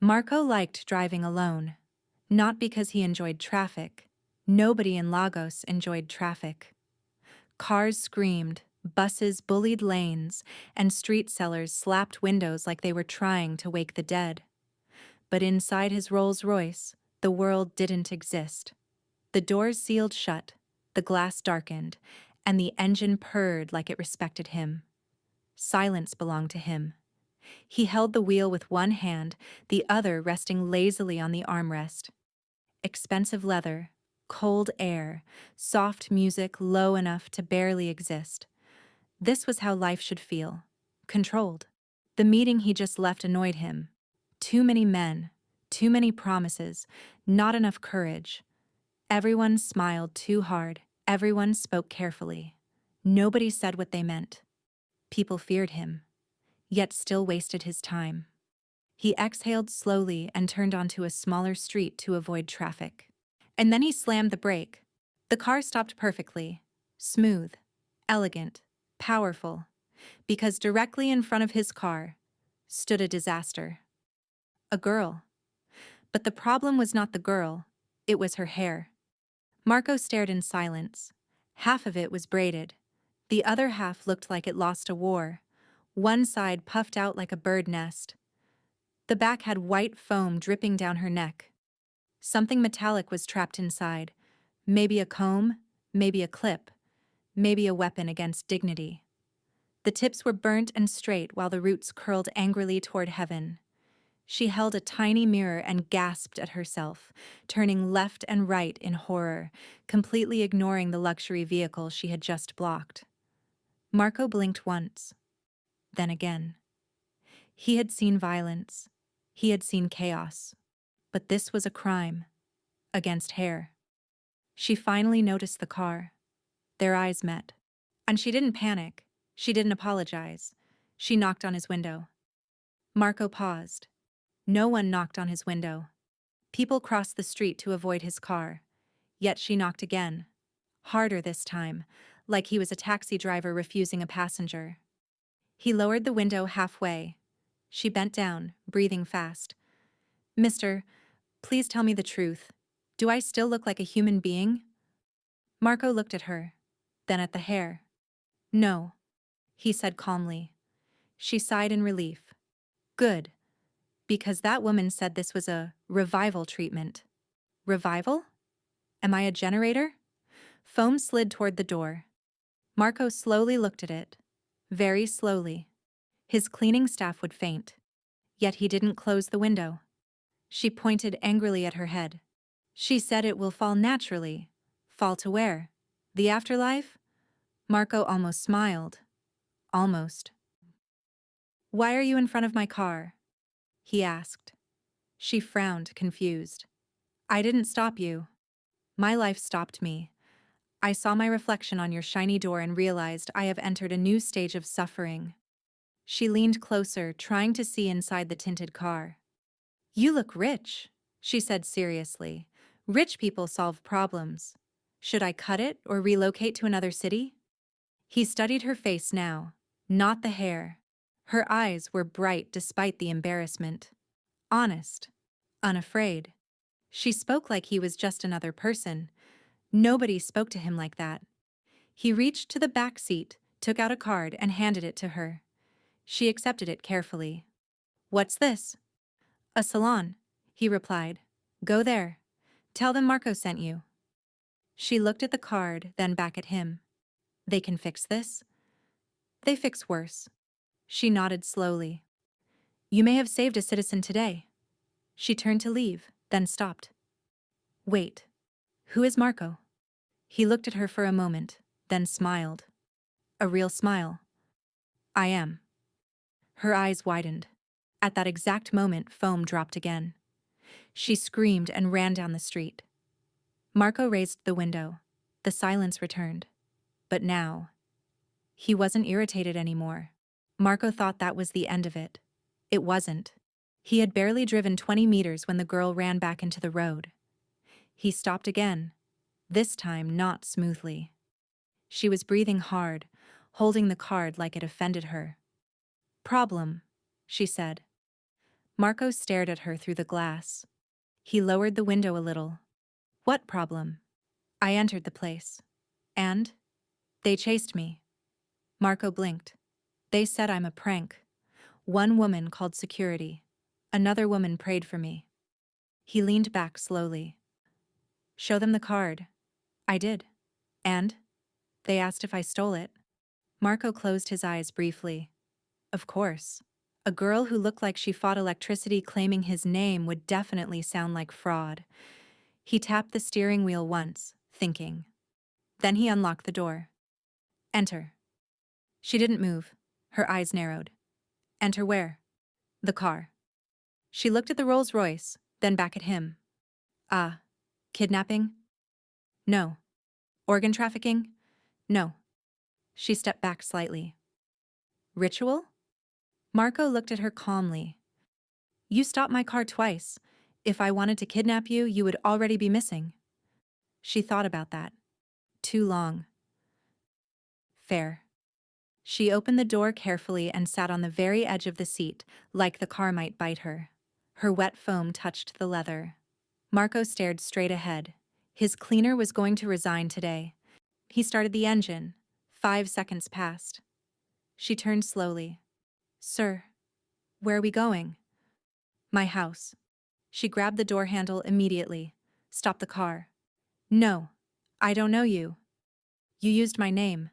Marco liked driving alone. Not because he enjoyed traffic. Nobody in Lagos enjoyed traffic. Cars screamed, buses bullied lanes, and street sellers slapped windows like they were trying to wake the dead. But inside his Rolls-Royce, the world didn't exist. The doors sealed shut, the glass darkened, and the engine purred like it respected him. Silence belonged to him. He held the wheel with one hand, the other resting lazily on the armrest. Expensive leather, cold air, soft music low enough to barely exist. This was how life should feel. Controlled. The meeting he just left annoyed him. Too many men, too many promises, not enough courage. Everyone smiled too hard. Everyone spoke carefully. Nobody said what they meant. People feared him, yet still wasted his time. He exhaled slowly and turned onto a smaller street to avoid traffic. And then he slammed the brake. The car stopped perfectly, smooth, elegant, powerful, because directly in front of his car stood a disaster. A girl. But the problem was not the girl, it was her hair. Marco stared in silence. Half of it was braided. The other half looked like it lost a war. One side puffed out like a bird nest. The back had white foam dripping down her neck. Something metallic was trapped inside. Maybe a comb, maybe a clip, maybe a weapon against dignity. The tips were burnt and straight while the roots curled angrily toward heaven. She held a tiny mirror and gasped at herself, turning left and right in horror, completely ignoring the luxury vehicle she had just blocked. Marco blinked once, then again. He had seen violence. He had seen chaos. But this was a crime. Against hair. She finally noticed the car. Their eyes met. And she didn't panic. She didn't apologize. She knocked on his window. Marco paused. No one knocked on his window. People crossed the street to avoid his car. Yet she knocked again. Harder this time, like he was a taxi driver refusing a passenger. He lowered the window halfway. She bent down, breathing fast. "Mister, please tell me the truth. Do I still look like a human being?" Marco looked at her, then at the hair. "No," he said calmly. She sighed in relief. "Good. Because that woman said this was a revival treatment." Revival? Am I a generator? Foam slid toward the door. Marco slowly looked at it. Very slowly. His cleaning staff would faint. Yet he didn't close the window. She pointed angrily at her head. "She said it will fall naturally." Fall to where? The afterlife? Marco almost smiled. Almost. "Why are you in front of my car?" he asked. She frowned, confused. "I didn't stop you. My life stopped me. I saw my reflection on your shiny door and realized I have entered a new stage of suffering." She leaned closer, trying to see inside the tinted car. "You look rich," she said seriously. "Rich people solve problems. Should I cut it or relocate to another city?" He studied her face now, not the hair. Her eyes were bright despite the embarrassment. Honest. Unafraid. She spoke like he was just another person. Nobody spoke to him like that. He reached to the back seat, took out a card, and handed it to her. She accepted it carefully. "What's this?" "A salon," he replied. "Go there. Tell them Marco sent you." She looked at the card, then back at him. "They can fix this?" "They fix worse." She nodded slowly. "You may have saved a citizen today." She turned to leave, then stopped. "Wait. Who is Marco?" He looked at her for a moment, then smiled. A real smile. "I am." Her eyes widened. At that exact moment, foam dropped again. She screamed and ran down the street. Marco raised the window. The silence returned. But now, he wasn't irritated anymore. Marco thought that was the end of it. It wasn't. He had barely driven 20 meters when the girl ran back into the road. He stopped again, this time not smoothly. She was breathing hard, holding the card like it offended her. "Problem," she said. Marco stared at her through the glass. He lowered the window a little. What problem? I entered the place. And? They chased me. Marco blinked. They said I'm a prank. One woman called security. Another woman prayed for me. He leaned back slowly. Show them the card. I did. And? They asked if I stole it. Marco closed his eyes briefly. Of course. A girl who looked like she fought electricity claiming his name would definitely sound like fraud. He tapped the steering wheel once, thinking. Then he unlocked the door. Enter. She didn't move. Her eyes narrowed. Enter where? The car. She looked at the Rolls-Royce, then back at him. Ah. Kidnapping? No. Organ trafficking? No. She stepped back slightly. Ritual? Marco looked at her calmly. You stopped my car twice. If I wanted to kidnap you, you would already be missing. She thought about that. Too long. Fair. She opened the door carefully and sat on the very edge of the seat, like the car might bite her. Her wet foam touched the leather. Marco stared straight ahead. His cleaner was going to resign today. He started the engine. 5 seconds passed. She turned slowly. Sir, where are we going? My house. She grabbed the door handle immediately. Stop the car. No, I don't know you. You used my name.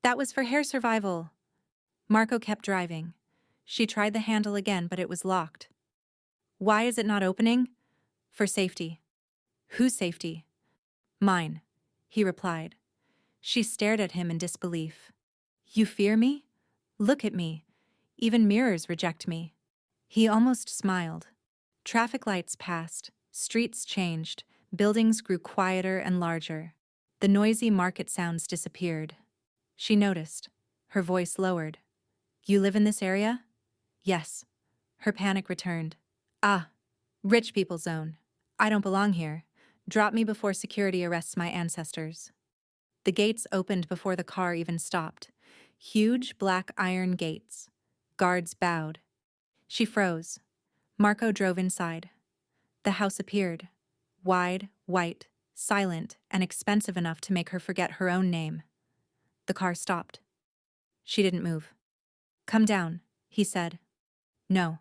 That was for hair survival. Marco kept driving. She tried the handle again, but it was locked. Why is it not opening? For safety. Whose safety? Mine, he replied. She stared at him in disbelief. You fear me? Look at me. Even mirrors reject me. He almost smiled. Traffic lights passed, streets changed, buildings grew quieter and larger. The noisy market sounds disappeared. She noticed. Her voice lowered. You live in this area? Yes. Her panic returned. Ah, rich people zone. I don't belong here. Drop me before security arrests my ancestors. The gates opened before the car even stopped. Huge black iron gates. Guards bowed. She froze. Marco drove inside. The house appeared. Wide, white, silent, and expensive enough to make her forget her own name. The car stopped. She didn't move. Come down, he said. No.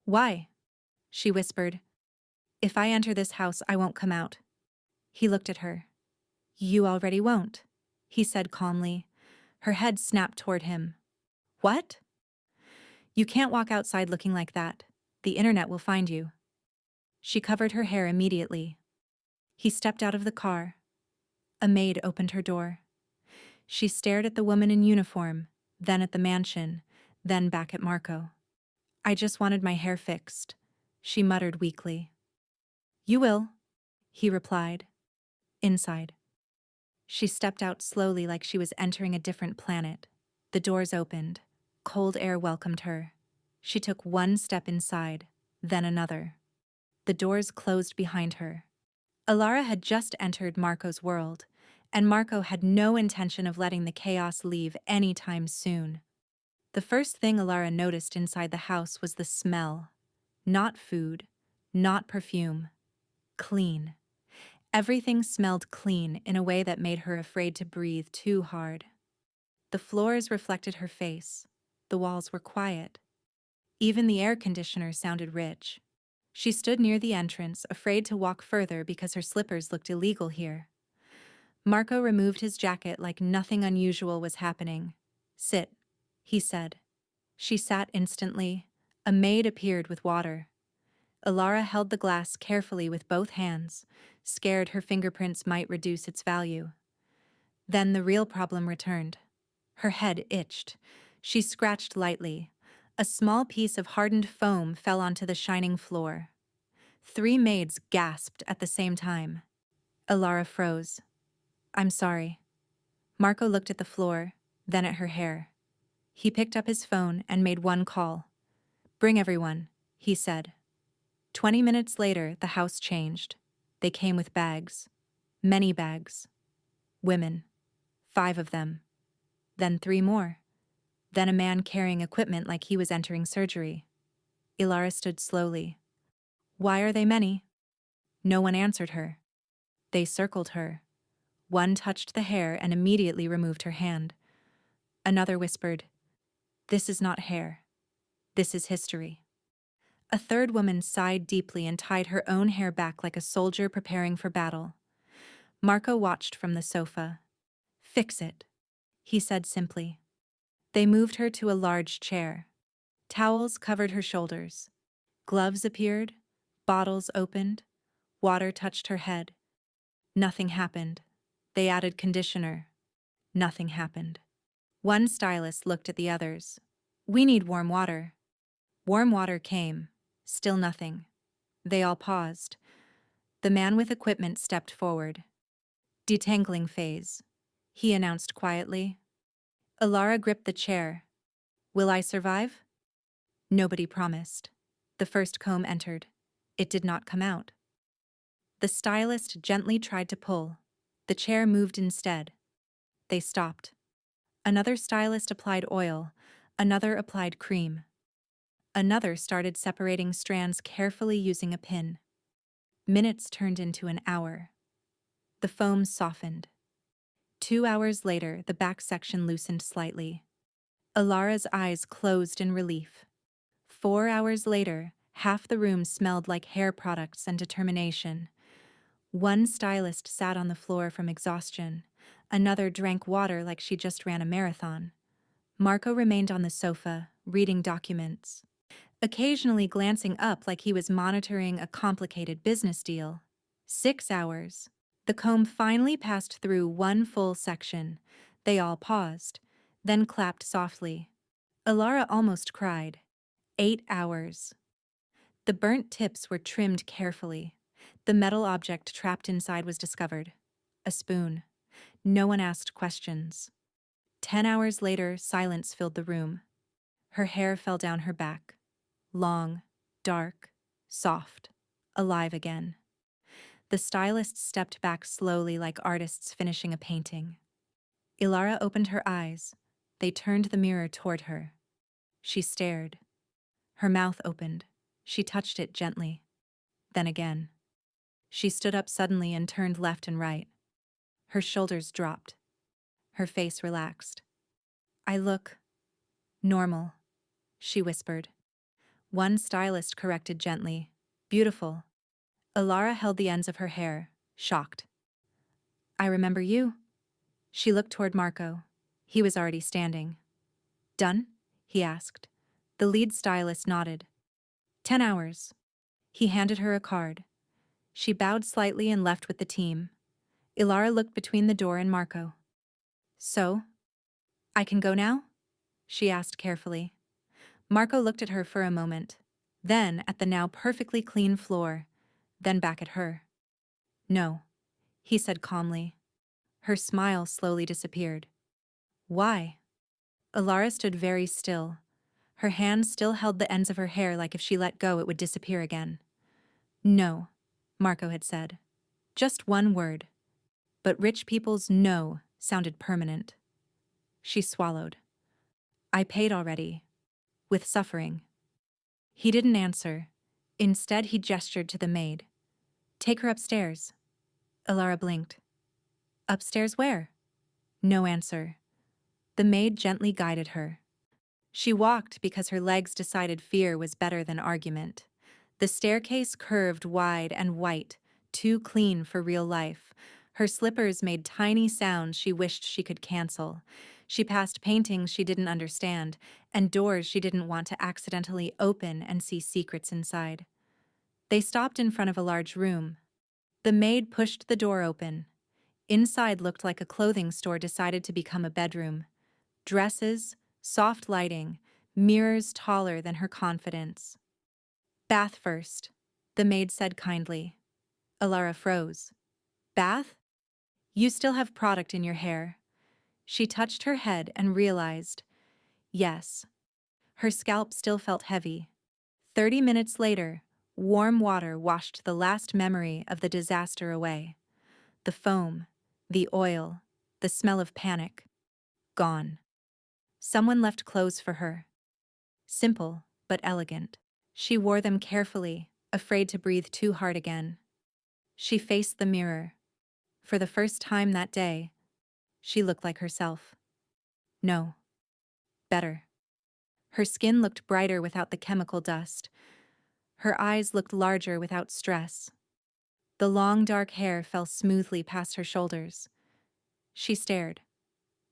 Why? She whispered. If I enter this house, I won't come out. He looked at her. You already won't, he said calmly. Her head snapped toward him. What? You can't walk outside looking like that. The internet will find you. She covered her hair immediately. He stepped out of the car. A maid opened her door. She stared at the woman in uniform, then at the mansion, then back at Marco. I just wanted my hair fixed, she muttered weakly. You will, he replied. Inside. She stepped out slowly like she was entering a different planet. The doors opened. Cold air welcomed her. She took one step inside, then another. The doors closed behind her. Alara had just entered Marco's world, and Marco had no intention of letting the chaos leave anytime soon. The first thing Alara noticed inside the house was the smell. Not food, not perfume. Clean. Everything smelled clean in a way that made her afraid to breathe too hard. The floors reflected her face. The walls were quiet. Even the air conditioner sounded rich. She stood near the entrance, afraid to walk further because her slippers looked illegal here. Marco removed his jacket like nothing unusual was happening. Sit, he said. She sat instantly. A maid appeared with water. Alara held the glass carefully with both hands, scared her fingerprints might reduce its value. Then the real problem returned. Her head itched. She scratched lightly. A small piece of hardened foam fell onto the shining floor. 3 maids gasped at the same time. Alara froze. I'm sorry. Marco looked at the floor, then at her hair. He picked up his phone and made one call. Bring everyone, he said. 20 minutes later, the house changed. They came with bags. Many bags. Women. 5 of them. Then 3 more. Then a man carrying equipment like he was entering surgery. Ilara stood slowly. Why are they many? No one answered her. They circled her. One touched the hair and immediately removed her hand. Another whispered, "This is not hair. This is history." A third woman sighed deeply and tied her own hair back like a soldier preparing for battle. Marco watched from the sofa. "Fix it," he said simply. They moved her to a large chair. Towels covered her shoulders. Gloves appeared. Bottles opened. Water touched her head. Nothing happened. They added conditioner. Nothing happened. One stylist looked at the others. "We need warm water." Warm water came. Still nothing. They all paused. The man with equipment stepped forward. "Detangling phase," he announced quietly. Ilara gripped the chair. "Will I survive?" Nobody promised. The first comb entered. It did not come out. The stylist gently tried to pull. The chair moved instead. They stopped. Another stylist applied oil. Another applied cream. Another started separating strands carefully using a pin. Minutes turned into an hour. The foam softened. 2 hours later, the back section loosened slightly. Ilara's eyes closed in relief. 4 hours later, half the room smelled like hair products and determination. One stylist sat on the floor from exhaustion. Another drank water like she just ran a marathon. Marco remained on the sofa, reading documents, occasionally glancing up like he was monitoring a complicated business deal. 6 hours. The comb finally passed through one full section. They all paused, then clapped softly. Ilara almost cried. 8 hours. The burnt tips were trimmed carefully. The metal object trapped inside was discovered. A spoon. No one asked questions. 10 hours later, silence filled the room. Her hair fell down her back. Long, dark, soft, alive again. The stylist stepped back slowly like artists finishing a painting. Ilara opened her eyes. They turned the mirror toward her. She stared. Her mouth opened. She touched it gently. Then again. She stood up suddenly and turned left and right. Her shoulders dropped. Her face relaxed. "I look normal," she whispered. One stylist corrected gently. "Beautiful." Ilara held the ends of her hair, shocked. "I remember you." She looked toward Marco. He was already standing. "Done?" he asked. The lead stylist nodded. 10 hours. He handed her a card. She bowed slightly and left with the team. Ilara looked between the door and Marco. "So, I can go now?" she asked carefully. Marco looked at her for a moment, then at the now perfectly clean floor, then back at her. "No," he said calmly. Her smile slowly disappeared. "Why?" Ilara stood very still. Her hands still held the ends of her hair like if she let go it would disappear again. "No," Marco had said. Just one word. But rich people's no sounded permanent. She swallowed. "I paid already. With suffering." He didn't answer. Instead, he gestured to the maid. "Take her upstairs." Ilara blinked. "Upstairs where?" No answer. The maid gently guided her. She walked because her legs decided fear was better than argument. The staircase curved wide and white, too clean for real life. Her slippers made tiny sounds she wished she could cancel. She passed paintings she didn't understand, and doors she didn't want to accidentally open and see secrets inside. They stopped in front of a large room. The maid pushed the door open. Inside looked like a clothing store decided to become a bedroom. Dresses, soft lighting, mirrors taller than her confidence. "Bath first," the maid said kindly. Ilara froze. "Bath? You still have product in your hair." She touched her head and realized, yes. Her scalp still felt heavy. 30 minutes later, warm water washed the last memory of the disaster away. The foam, the oil, the smell of panic. Gone. Someone left clothes for her. Simple, but elegant. She wore them carefully, afraid to breathe too hard again. She faced the mirror. For the first time that day, she looked like herself. No. Better. Her skin looked brighter without the chemical dust. Her eyes looked larger without stress. The long dark hair fell smoothly past her shoulders. She stared.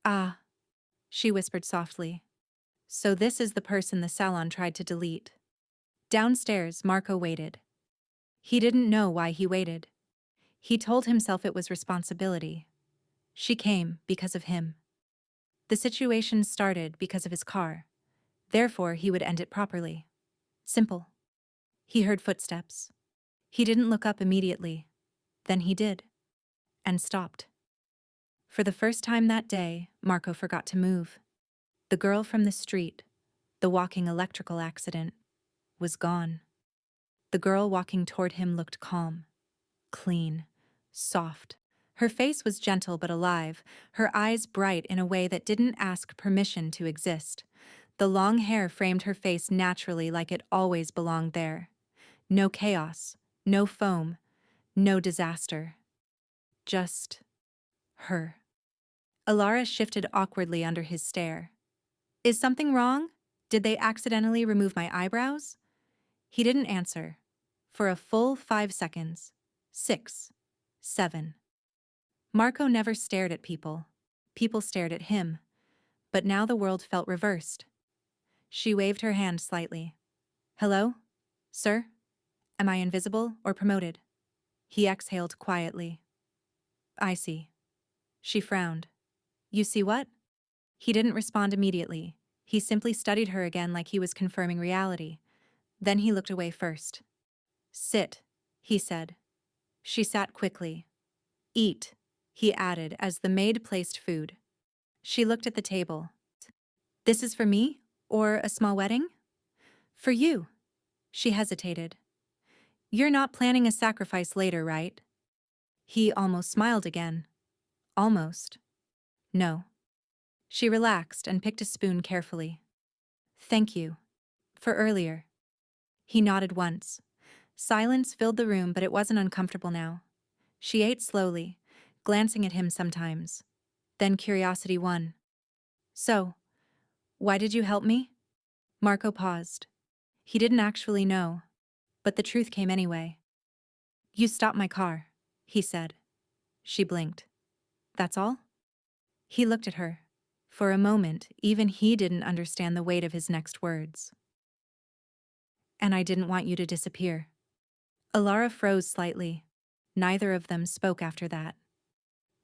Ah, she whispered softly. So this is the person the salon tried to delete. Downstairs, Marco waited. He didn't know why he waited. He told himself it was responsibility. She came because of him. The situation started because of his car. Therefore, he would end it properly. Simple. He heard footsteps. He didn't look up immediately. Then he did. And stopped. For the first time that day, Marco forgot to move. The girl from the street, the walking electrical accident, was gone. The girl walking toward him looked calm, clean, soft. Her face was gentle but alive, her eyes bright in a way that didn't ask permission to exist. The long hair framed her face naturally like it always belonged there. No chaos, no foam, no disaster. Just her. Alara shifted awkwardly under his stare. Is something wrong? Did they accidentally remove my eyebrows? He didn't answer. For a full 5 seconds. 6. 7. Marco never stared at people. People stared at him. But now the world felt reversed. She waved her hand slightly. Hello? Sir? Am I invisible or promoted? He exhaled quietly. I see. She frowned. You see what? He didn't respond immediately. He simply studied her again like he was confirming reality. Then he looked away first. Sit, he said. She sat quickly. Eat, he added as the maid placed food. She looked at the table. This is for me? Or a small wedding? For you. She hesitated. You're not planning a sacrifice later, right? He almost smiled again. Almost. No. She relaxed and picked a spoon carefully. Thank you. For earlier. He nodded once. Silence filled the room, but it wasn't uncomfortable now. She ate slowly, glancing at him sometimes. Then curiosity won. So, why did you help me? Marco paused. He didn't actually know, but the truth came anyway. You stopped my car, he said. She blinked. That's all? He looked at her. For a moment, even he didn't understand the weight of his next words. And I didn't want you to disappear. Alara froze slightly. Neither of them spoke after that.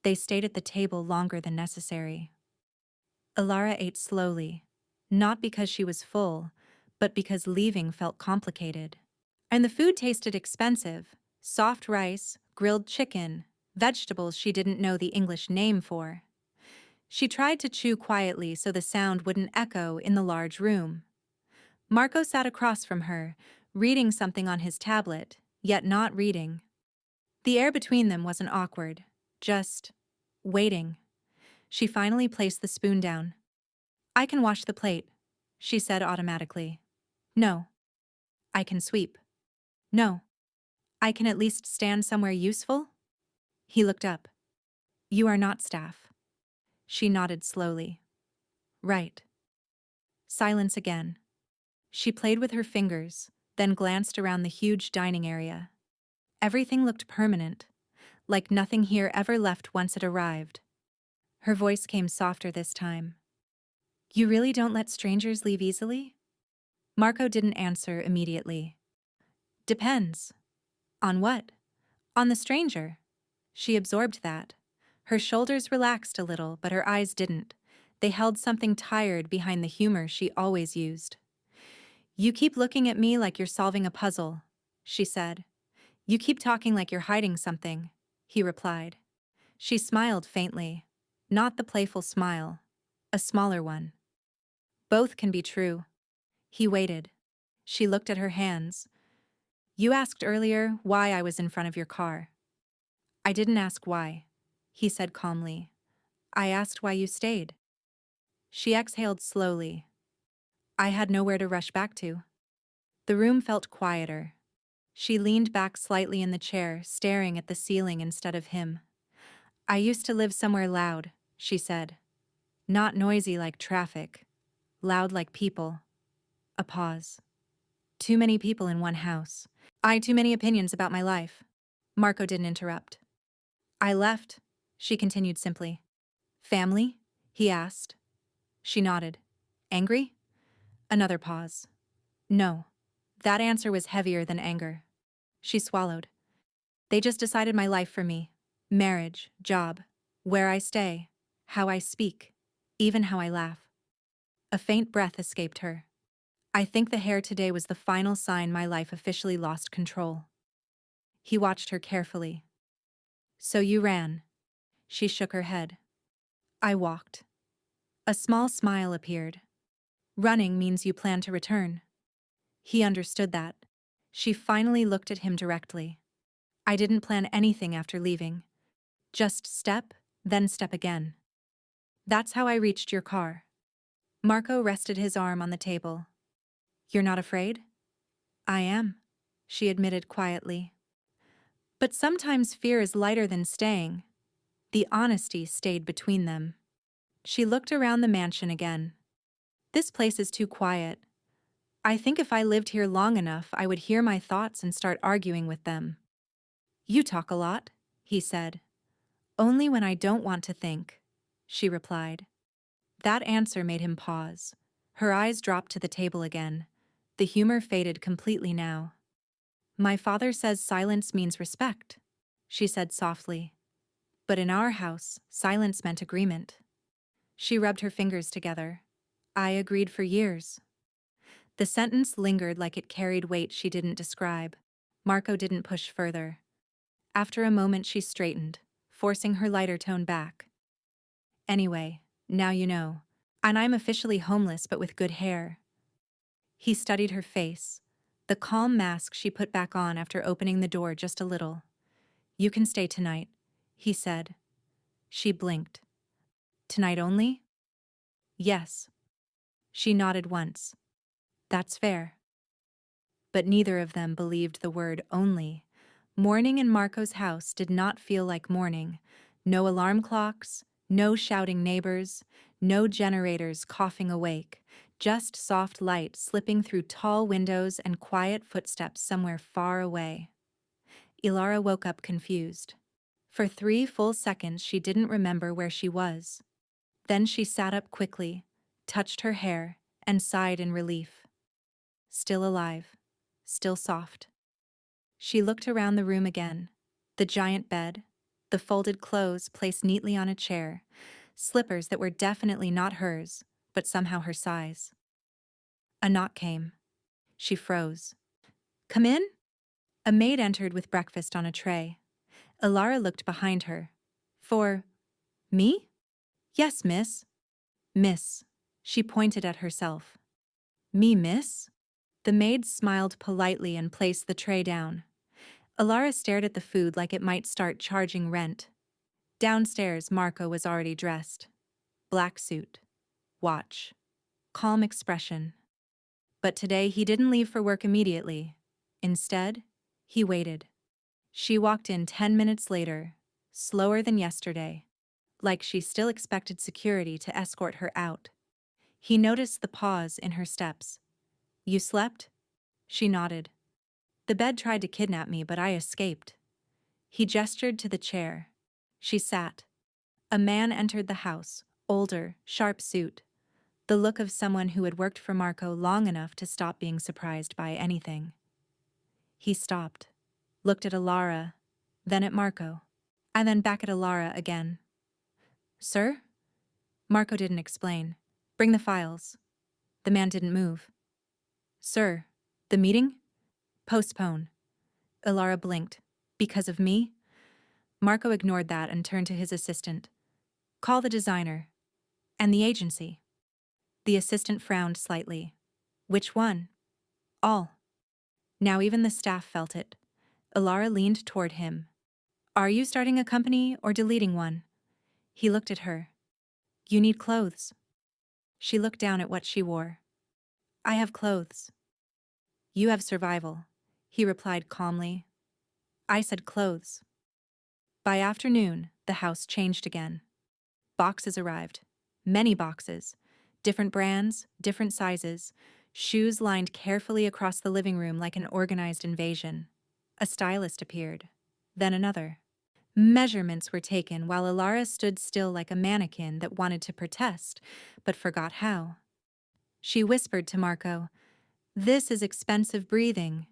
They stayed at the table longer than necessary. Alara ate slowly, not because she was full, but because leaving felt complicated. And the food tasted expensive. Soft rice, grilled chicken, vegetables she didn't know the English name for. She tried to chew quietly so the sound wouldn't echo in the large room. Marco sat across from her, reading something on his tablet, yet not reading. The air between them wasn't awkward, just waiting. She finally placed the spoon down. I can wash the plate, she said automatically. No. I can sweep. No. I can at least stand somewhere useful? He looked up. You are not staff. She nodded slowly. Right. Silence again. She played with her fingers, then glanced around the huge dining area. Everything looked permanent, like nothing here ever left once it arrived. Her voice came softer this time. You really don't let strangers leave easily? Marco didn't answer immediately. Depends. On what? On the stranger. She absorbed that. Her shoulders relaxed a little, but her eyes didn't. They held something tired behind the humor she always used. You keep looking at me like you're solving a puzzle, she said. You keep talking like you're hiding something, he replied. She smiled faintly. Not the playful smile. A smaller one. Both can be true. He waited. She looked at her hands. You asked earlier why I was in front of your car. I didn't ask why, he said calmly. I asked why you stayed. She exhaled slowly. I had nowhere to rush back to. The room felt quieter. She leaned back slightly in the chair, staring at the ceiling instead of him. "I used to live somewhere loud," she said. "Not noisy like traffic. Loud like people." A pause. "Too many people in one house. Too many opinions about my life." Marco didn't interrupt. "I left," she continued simply. "Family?" he asked. She nodded. "Angry?" Another pause. "No." That answer was heavier than anger. She swallowed. "They just decided my life for me. Marriage, job, where I stay, how I speak, even how I laugh." A faint breath escaped her. "I think the hair today was the final sign my life officially lost control." He watched her carefully. "So you ran?" She shook her head. "I walked." A small smile appeared. "Running means you plan to return." He understood that. She finally looked at him directly. "I didn't plan anything after leaving. Just step, then step again. That's how I reached your car." Marco rested his arm on the table. "You're not afraid?" "I am," she admitted quietly. "But sometimes fear is lighter than staying." The honesty stayed between them. She looked around the mansion again. "This place is too quiet. I think if I lived here long enough, I would hear my thoughts and start arguing with them." "You talk a lot," he said. "Only when I don't want to think," she replied. That answer made him pause. Her eyes dropped to the table again. The humor faded completely now. "My father says silence means respect," she said softly. "But in our house, silence meant agreement." She rubbed her fingers together. "I agreed for years." The sentence lingered like it carried weight she didn't describe. Marco didn't push further. After a moment she straightened, forcing her lighter tone back. "Anyway, now you know. And I'm officially homeless but with good hair." He studied her face, the calm mask she put back on after opening the door just a little. "You can stay tonight," he said. She blinked. "Tonight only?" "Yes." She nodded once. "That's fair." But neither of them believed the word only. Morning in Marco's house did not feel like morning. No alarm clocks, no shouting neighbors, no generators coughing awake, just soft light slipping through tall windows and quiet footsteps somewhere far away. Ilara woke up confused. For 3 full seconds she didn't remember where she was. Then she sat up quickly, touched her hair, and sighed in relief. Still alive. Still soft. She looked around the room again. The giant bed, the folded clothes placed neatly on a chair, slippers that were definitely not hers, but somehow her size. A knock came. She froze. "Come in?" A maid entered with breakfast on a tray. Ilara looked behind her. "For me?" "Yes, miss." "Miss." She pointed at herself. "Me, miss?" The maid smiled politely and placed the tray down. Ilara stared at the food like it might start charging rent. Downstairs, Marco was already dressed. Black suit. Watch. Calm expression. But today he didn't leave for work immediately. Instead, he waited. She walked in 10 minutes later, slower than yesterday, like she still expected security to escort her out. He noticed the pause in her steps. "You slept?" She nodded. "The bed tried to kidnap me, but I escaped." He gestured to the chair. She sat. A man entered the house, older, sharp suit. The look of someone who had worked for Marco long enough to stop being surprised by anything. He stopped, looked at Ilara, then at Marco, and then back at Ilara again. "Sir?" Marco didn't explain. "Bring the files." The man didn't move. "Sir, the meeting?" "Postpone." Ilara blinked. "Because of me?" Marco ignored that and turned to his assistant. "Call the designer. And the agency." The assistant frowned slightly. "Which one?" "All." Now even the staff felt it. Ilara leaned toward him. "Are you starting a company or deleting one?" He looked at her. "You need clothes." She looked down at what she wore. "I have clothes." You have survival, he replied calmly. I said clothes. By afternoon, the house changed again. Boxes arrived. Many boxes. Different brands, different sizes. Shoes lined carefully across the living room like an organized invasion. A stylist appeared. Then another. Measurements were taken while Ilara stood still like a mannequin that wanted to protest, but forgot how. She whispered to Marco, "This is expensive breathing."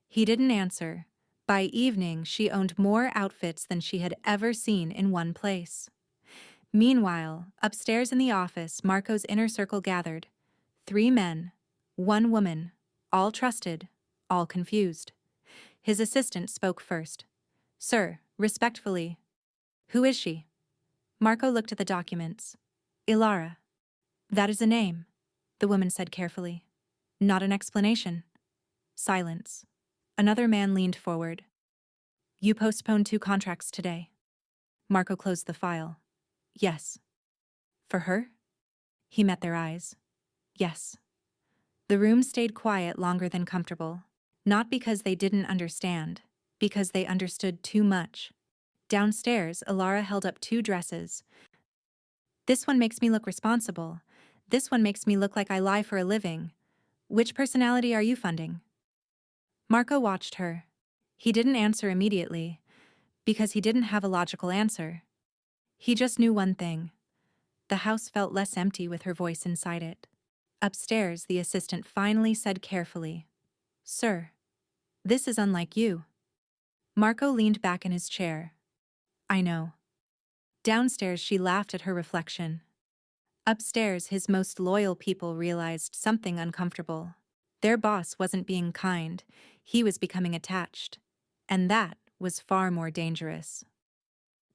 He didn't answer. By evening, she owned more outfits than she had ever seen in one place. Meanwhile, upstairs in the office, Marco's inner circle gathered. 3 men, 1 woman, all trusted, all confused. His assistant spoke first. "Sir, respectfully." "Who is she?" Marco looked at the documents. "Ilara." "That is a name," the woman said carefully. "Not an explanation." Silence. Another man leaned forward. "You postponed 2 contracts today." Marco closed the file. "Yes." "For her?" He met their eyes. "Yes." The room stayed quiet longer than comfortable. Not because they didn't understand, because they understood too much. Downstairs, Ilara held up 2 dresses. "This one makes me look responsible. This one makes me look like I lie for a living. Which personality are you funding?" Marco watched her. He didn't answer immediately, because he didn't have a logical answer. He just knew one thing. The house felt less empty with her voice inside it. Upstairs, the assistant finally said carefully, "Sir, this is unlike you." Marco leaned back in his chair. "I know." Downstairs, she laughed at her reflection. Upstairs, his most loyal people realized something uncomfortable. Their boss wasn't being kind, he was becoming attached. And that was far more dangerous.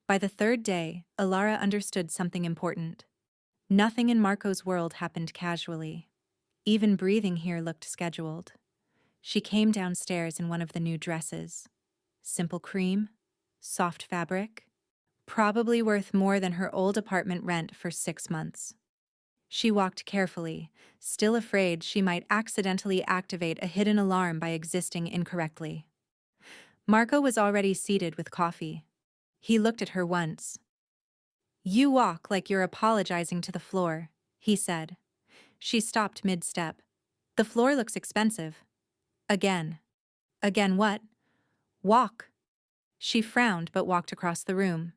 By the 3rd day, Ilara understood something important. Nothing in Marco's world happened casually. Even breathing here looked scheduled. She came downstairs in one of the new dresses. Simple cream, soft fabric, probably worth more than her old apartment rent for 6 months. She walked carefully, still afraid she might accidentally activate a hidden alarm by existing incorrectly. Marco was already seated with coffee. He looked at her once. "You walk like you're apologizing to the floor," he said. She stopped mid-step. "The floor looks expensive." "Again." "Again what?" "Walk." She frowned but walked across the room.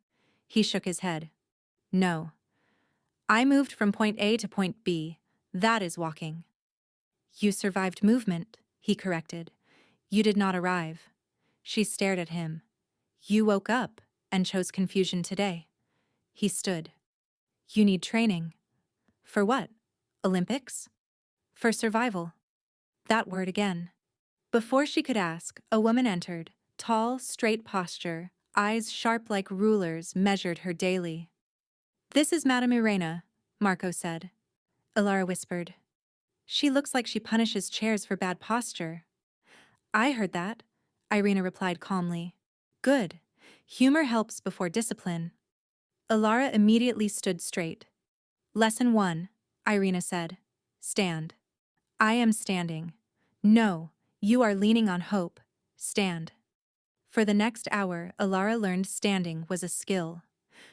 He shook his head. "No. I moved from point A to point B. That is walking." "You survived movement," he corrected. "You did not arrive." She stared at him. "You woke up and chose confusion today." He stood. "You need training." "For what? Olympics?" "For survival." That word again. Before she could ask, a woman entered. Tall, straight posture, eyes sharp like rulers, measured her daily. "This is Madame Irena," Marco said. Ilara whispered. "She looks like she punishes chairs for bad posture." "I heard that," Irena replied calmly. "Good. Humor helps before discipline." Ilara immediately stood straight. "Lesson 1, Irena said. Stand." "I am standing." "No, you are leaning on hope. Stand." For the next hour, Ilara learned standing was a skill.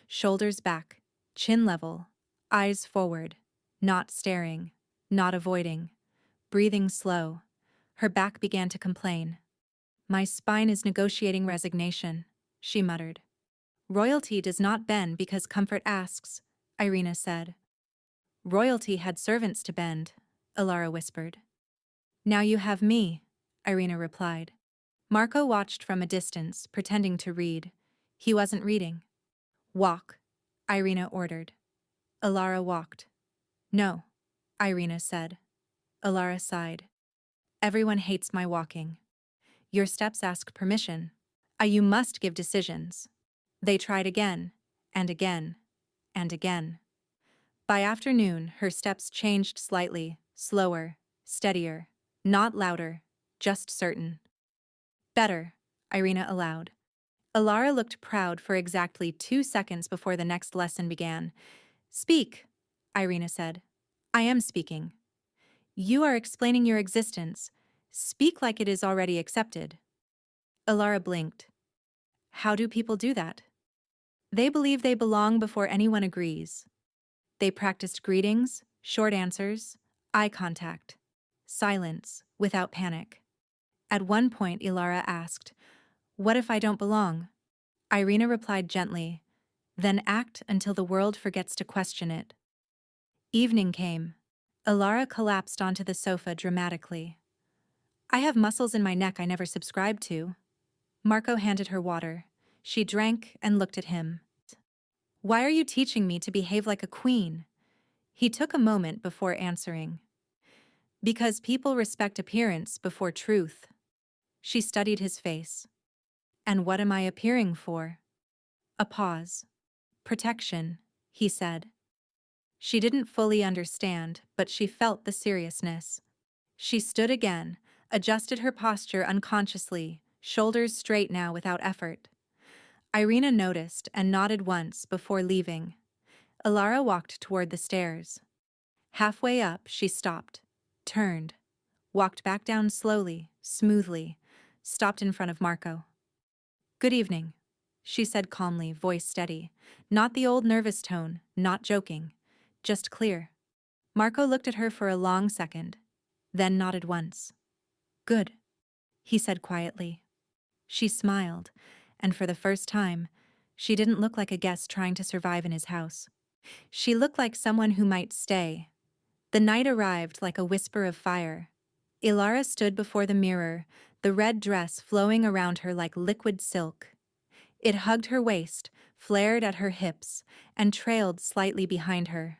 Shoulders back, chin level, eyes forward, not staring, not avoiding, breathing slow. Her back began to complain. "My spine is negotiating resignation," she muttered. "Royalty does not bend because comfort asks," Irena said. "Royalty had servants to bend," Ilara whispered. "Now you have me," Irena replied. Marco watched from a distance, pretending to read. He wasn't reading. "Walk," Irena ordered. Ilara walked. "No," Irena said. Ilara sighed. "Everyone hates my walking. Your steps ask permission. You must give decisions." They tried again, and again, and again. By afternoon, her steps changed slightly, slower, steadier, not louder, just certain. "Better," Irena allowed. Ilara looked proud for exactly 2 seconds before the next lesson began. "Speak," Irena said. "I am speaking." "You are explaining your existence. Speak like it is already accepted. Ilara blinked. How do people do that? They believe they belong before anyone agrees. They practiced greetings, short answers, eye contact, silence, without panic. At one point, Ilara asked, "What if I don't belong?" Irina replied gently, "Then act until the world forgets to question it." Evening came. Ilara collapsed onto the sofa dramatically. "I have muscles in my neck I never subscribed to." Marco handed her water. She drank and looked at him. "Why are you teaching me to behave like a queen?" He took a moment before answering. "Because people respect appearance before truth." She studied his face. "And what am I appearing for?" A pause. "Protection," he said. She didn't fully understand, but she felt the seriousness. She stood again, adjusted her posture unconsciously, shoulders straight now without effort. Irina noticed and nodded once before leaving. Ilara walked toward the stairs. Halfway up, she stopped, turned, walked back down slowly, smoothly, stopped in front of Marco. "Good evening," she said calmly, voice steady. Not the old nervous tone, not joking, just clear. Marco looked at her for a long second, then nodded once. "Good," he said quietly. She smiled, and for the first time, she didn't look like a guest trying to survive in his house. She looked like someone who might stay. The night arrived like a whisper of fire. Ilara stood before the mirror, the red dress flowing around her like liquid silk. It hugged her waist, flared at her hips, and trailed slightly behind her.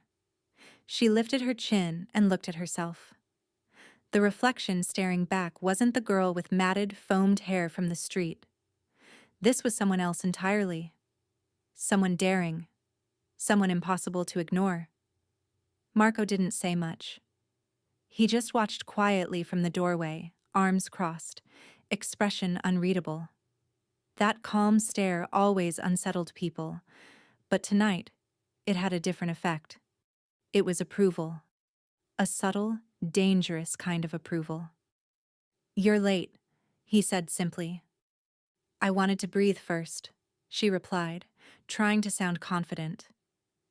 She lifted her chin and looked at herself. The reflection staring back wasn't the girl with matted, foamed hair from the street. This was someone else entirely. Someone daring. Someone impossible to ignore. Marco didn't say much. He just watched quietly from the doorway, arms crossed, expression unreadable. That calm stare always unsettled people, but tonight, it had a different effect. It was approval. A subtle, dangerous kind of approval. "You're late," he said simply. "I wanted to breathe first," she replied, trying to sound confident.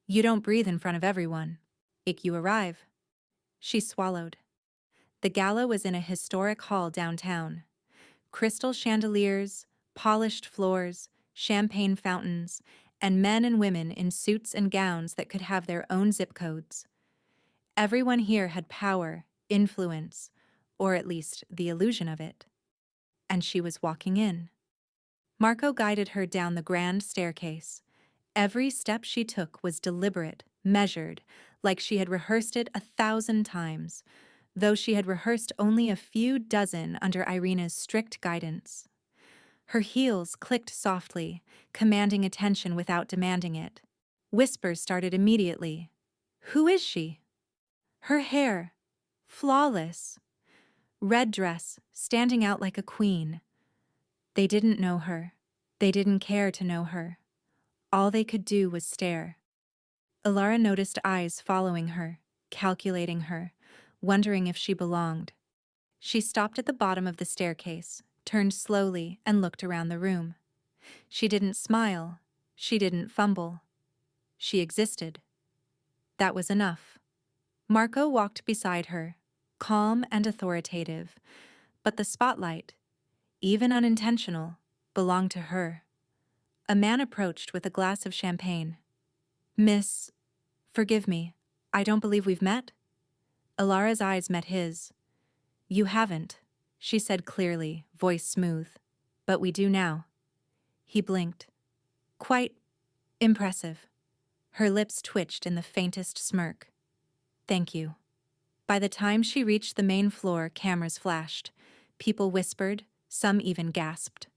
"You don't breathe in front of everyone. You arrive." She swallowed. The gala was in a historic hall downtown. Crystal chandeliers, polished floors, champagne fountains, and men and women in suits and gowns that could have their own zip codes. Everyone here had power, influence, or at least the illusion of it. And she was walking in. Marco guided her down the grand staircase. Every step she took was deliberate, measured, like she had rehearsed it 1,000 times, though she had rehearsed only a few dozen under Irina's strict guidance. Her heels clicked softly, commanding attention without demanding it. Whispers started immediately. "Who is she?" Her hair, flawless. Red dress, standing out like a queen. They didn't know her. They didn't care to know her. All they could do was stare. Ilara noticed eyes following her, calculating her, wondering if she belonged. She stopped at the bottom of the staircase, turned slowly, and looked around the room. She didn't smile. She didn't fumble. She existed. That was enough. Marco walked beside her, calm and authoritative, but the spotlight, even unintentional, belonged to her. A man approached with a glass of champagne. "Miss, forgive me, I don't believe we've met?" Ilara's eyes met his. "You haven't," she said clearly, voice smooth. "But we do now." He blinked. "Quite impressive." Her lips twitched in the faintest smirk. "Thank you." By the time she reached the main floor, cameras flashed. People whispered, some even gasped.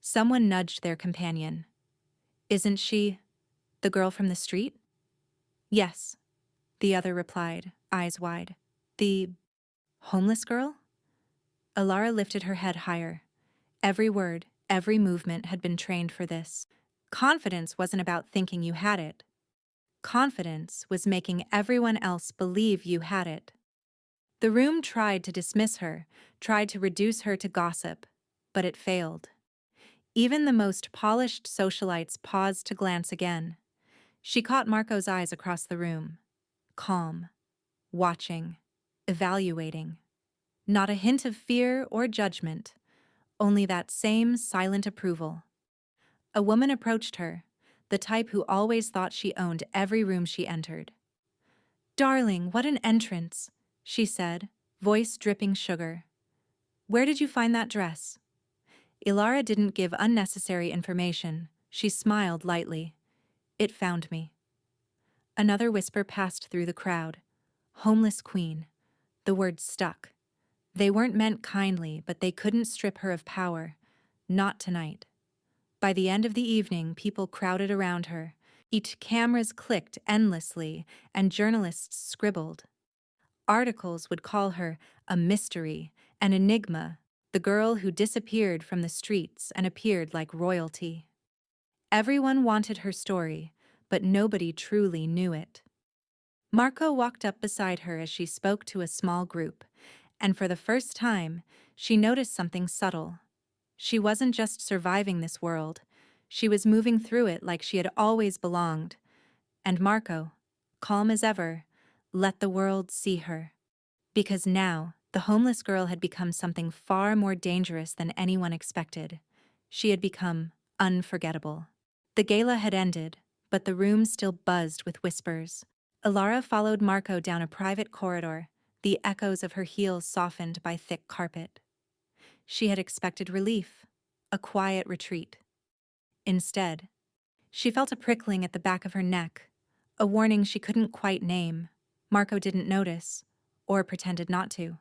Someone nudged their companion. "Isn't she the girl from the street?" "Yes," the other replied, eyes wide. "The homeless girl?" Ilara lifted her head higher. Every word, every movement had been trained for this. Confidence wasn't about thinking you had it. Confidence was making everyone else believe you had it. The room tried to dismiss her, tried to reduce her to gossip, but it failed. Even the most polished socialites paused to glance again. She caught Marco's eyes across the room. Calm, watching, evaluating. Not a hint of fear or judgment, only that same silent approval. A woman approached her, the type who always thought she owned every room she entered. "Darling, what an entrance," she said, voice dripping sugar. "Where did you find that dress?" Ilara didn't give unnecessary information. She smiled lightly. "It found me." Another whisper passed through the crowd. "Homeless queen." The words stuck. They weren't meant kindly, but they couldn't strip her of power. Not tonight. By the end of the evening, people crowded around her. Cameras clicked endlessly, and journalists scribbled. Articles would call her a mystery, an enigma, the girl who disappeared from the streets and appeared like royalty. Everyone wanted her story, but nobody truly knew it. Marco walked up beside her as she spoke to a small group, and for the first time, she noticed something subtle. She wasn't just surviving this world, she was moving through it like she had always belonged. And Marco, calm as ever, let the world see her. Because now, the homeless girl had become something far more dangerous than anyone expected. She had become unforgettable. The gala had ended, but the room still buzzed with whispers. Ilara followed Marco down a private corridor, the echoes of her heels softened by thick carpet. She had expected relief, a quiet retreat. Instead, she felt a prickling at the back of her neck, a warning she couldn't quite name. Marco didn't notice, or pretended not to.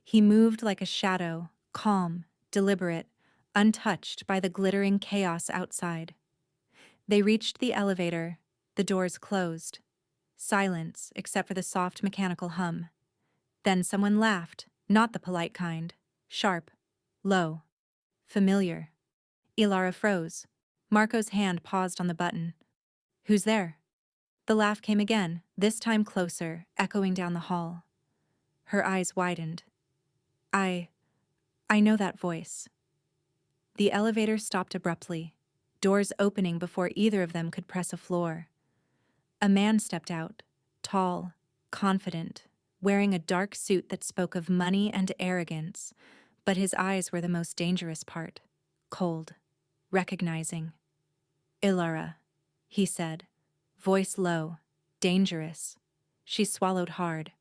He moved like a shadow, calm, deliberate, untouched by the glittering chaos outside. They reached the elevator, the doors closed. Silence, except for the soft mechanical hum. Then someone laughed, not the polite kind. Sharp, low, familiar. Ilara froze. Marco's hand paused on the button. "Who's there?" The laugh came again, this time closer, echoing down the hall. Her eyes widened. I know that voice." The elevator stopped abruptly, doors opening before either of them could press a floor. A man stepped out, tall, confident, wearing a dark suit that spoke of money and arrogance, but his eyes were the most dangerous part, cold, recognizing. "Ilara," he said, voice low, dangerous. She swallowed hard.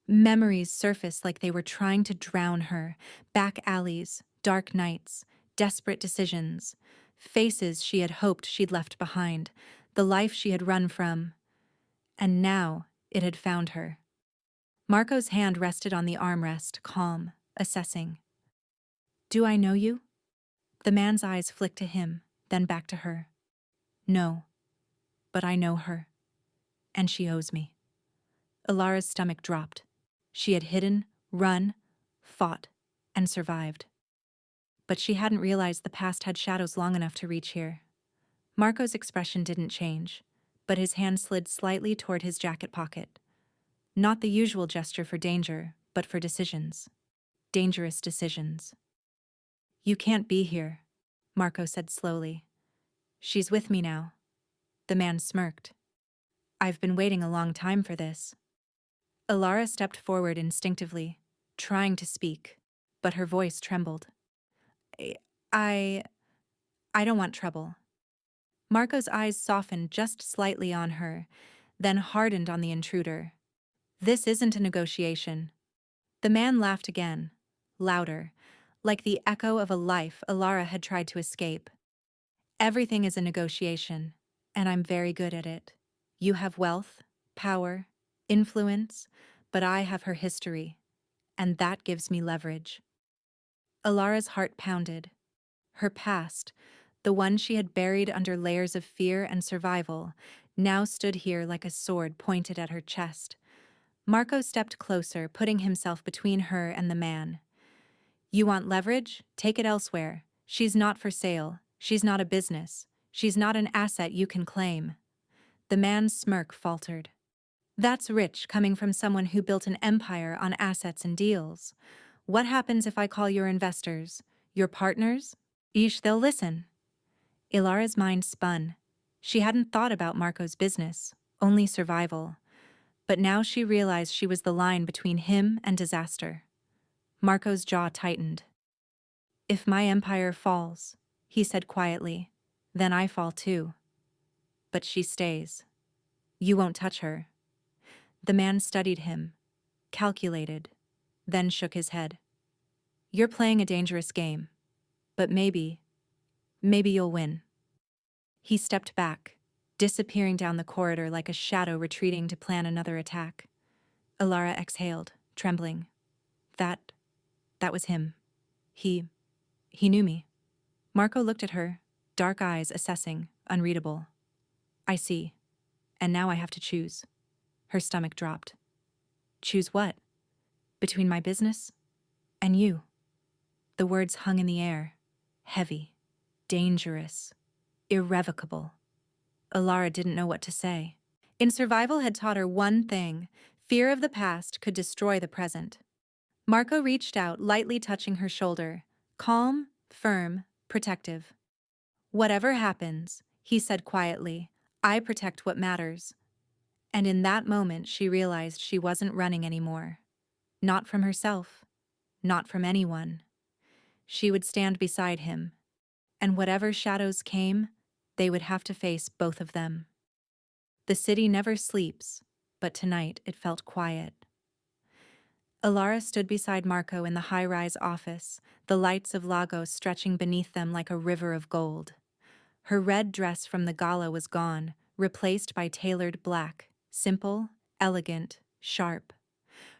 Memories surfaced like they were trying to drown her. Back alleys, dark nights, desperate decisions. Faces she had hoped she'd left behind. The life she had run from. And now it had found her. Marco's hand rested on the armrest, calm, assessing. "Do I know you?" The man's eyes flicked to him, then back to her. "No, but I know her. And she owes me." Ilara's stomach dropped. She had hidden, run, fought, and survived. But she hadn't realized the past had shadows long enough to reach here. Marco's expression didn't change, but his hand slid slightly toward his jacket pocket. Not the usual gesture for danger, but for decisions. Dangerous decisions. "You can't be here," Marco said slowly. "She's with me now." The man smirked. "I've been waiting a long time for this." Ilara stepped forward instinctively, trying to speak, but her voice trembled. I don't want trouble." Marco's eyes softened just slightly on her, then hardened on the intruder. "This isn't a negotiation." The man laughed again, louder, like the echo of a life Ilara had tried to escape. "Everything is a negotiation, and I'm very good at it. You have wealth, power, influence, but I have her history, and that gives me leverage." Ilara's heart pounded. Her past, the one she had buried under layers of fear and survival, now stood here like a sword pointed at her chest. Marco stepped closer, putting himself between her and the man. "You want leverage? Take it elsewhere. She's not for sale. She's not a business. She's not an asset you can claim." The man's smirk faltered. That's rich coming from someone who built an empire on assets and deals. What happens if I call your investors, your partners? Eesh, they'll listen. Ilara's mind spun. She hadn't thought about Marco's business, only survival. But now she realized she was the line between him and disaster. Marco's jaw tightened. If my empire falls, he said quietly, then I fall too. But she stays. You won't touch her. The man studied him, calculated, then shook his head. You're playing a dangerous game, but maybe you'll win. He stepped back, disappearing down the corridor like a shadow retreating to plan another attack. Ilara exhaled, trembling. That was him. He knew me. Marco looked at her, dark eyes assessing, unreadable. I see. And now I have to choose. Her stomach dropped. Choose what? Between my business and you. The words hung in the air, heavy, dangerous, irrevocable. Ilara didn't know what to say. In Survival had taught her one thing: fear of the past could destroy the present. Marco reached out, lightly touching her shoulder, calm, firm, protective. Whatever happens, he said quietly, I protect what matters. And in that moment she realized she wasn't running anymore. Not from herself, not from anyone. She would stand beside him, and whatever shadows came, they would have to face both of them. The city never sleeps, but tonight it felt quiet. Ilara stood beside Marco in the high-rise office, the lights of Lagos stretching beneath them like a river of gold. Her red dress from the gala was gone, replaced by tailored black, simple, elegant, sharp.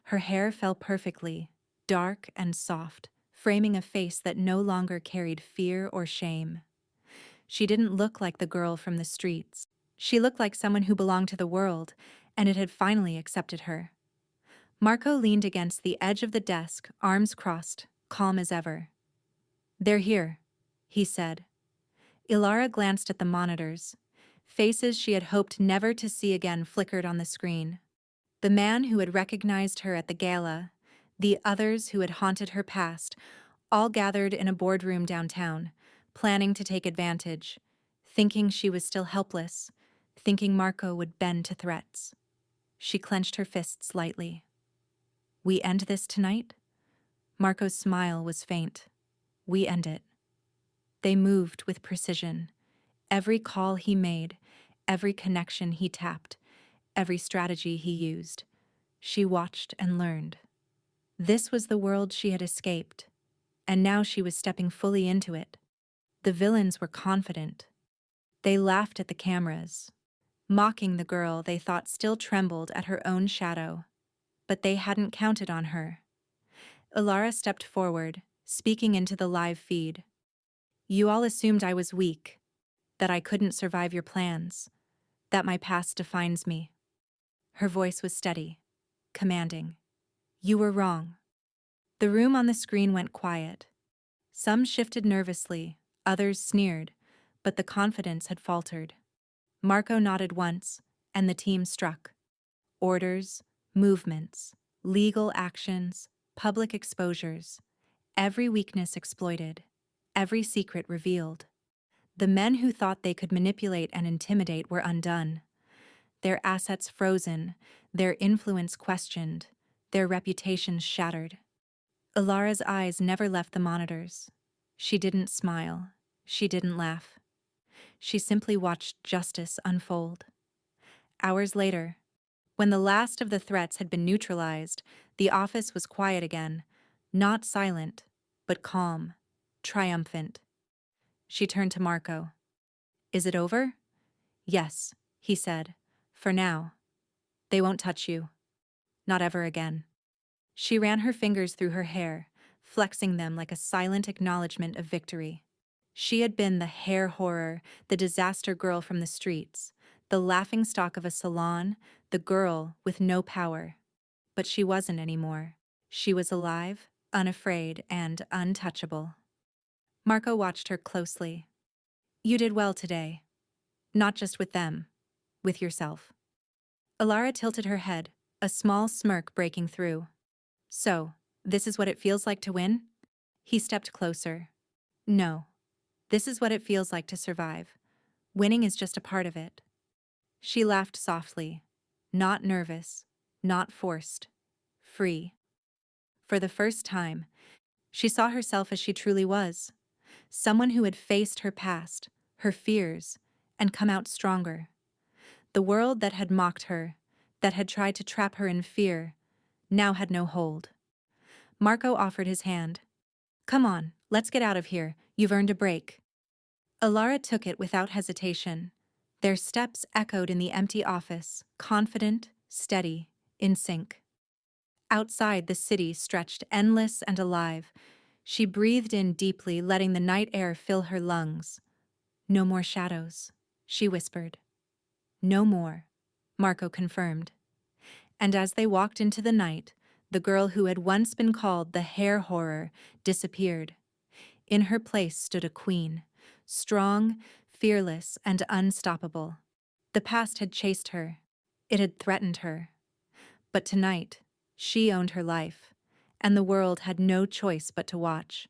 Her hair fell perfectly, dark and soft, framing a face that no longer carried fear or shame. She didn't look like the girl from the streets. She looked like someone who belonged to the world, and it had finally accepted her. Marco leaned against the edge of the desk, arms crossed, calm as ever. They're here, he said. Ilara glanced at the monitors. Faces she had hoped never to see again flickered on the screen. The man who had recognized her at the gala, the others who had haunted her past, all gathered in a boardroom downtown, planning to take advantage, thinking she was still helpless, thinking Marco would bend to threats. She clenched her fists lightly. We end this tonight? Marco's smile was faint. We end it. They moved with precision. Every call he made, every connection he tapped, every strategy he used. She watched and learned. This was the world she had escaped, and now she was stepping fully into it. The villains were confident. They laughed at the cameras, mocking the girl they thought still trembled at her own shadow. But they hadn't counted on her. Ilara stepped forward, speaking into the live feed. You all assumed I was weak, that I couldn't survive your plans, that my past defines me. Her voice was steady, commanding. You were wrong. The room on the screen went quiet. Some shifted nervously, others sneered, but the confidence had faltered. Marco nodded once, and the team struck. Orders, movements, legal actions, public exposures, every weakness exploited, every secret revealed. The men who thought they could manipulate and intimidate were undone. Their assets frozen, their influence questioned, their reputations shattered. Ilara's eyes never left the monitors. She didn't smile. She didn't laugh. She simply watched justice unfold. Hours later, when the last of the threats had been neutralized, the office was quiet again, not silent, but calm, triumphant. She turned to Marco. Is it over? Yes, he said. For now. They won't touch you. Not ever again. She ran her fingers through her hair, flexing them like a silent acknowledgement of victory. She had been the hair horror, the disaster girl from the streets, the laughingstock of a salon, the girl with no power. But she wasn't anymore. She was alive, unafraid, and untouchable. Marco watched her closely. You did well today. Not just with them, with yourself. Alara tilted her head, a small smirk breaking through. So, this is what it feels like to win? He stepped closer. No. This is what it feels like to survive. Winning is just a part of it. She laughed softly. Not nervous. Not forced. Free. For the first time, she saw herself as she truly was. Someone who had faced her past, her fears, and come out stronger. The world that had mocked her, that had tried to trap her in fear, now had no hold. Marco offered his hand. Come on, let's get out of here. You've earned a break. Alara took it without hesitation. Their steps echoed in the empty office, confident, steady, in sync. Outside, the city stretched endless and alive. She breathed in deeply, letting the night air fill her lungs. No more shadows, she whispered. No more, Marco confirmed. And as they walked into the night, the girl who had once been called the hair horror disappeared. In her place stood a queen, strong, fearless, and unstoppable. The past had chased her. It had threatened her. But tonight, she owned her life, and the world had no choice but to watch.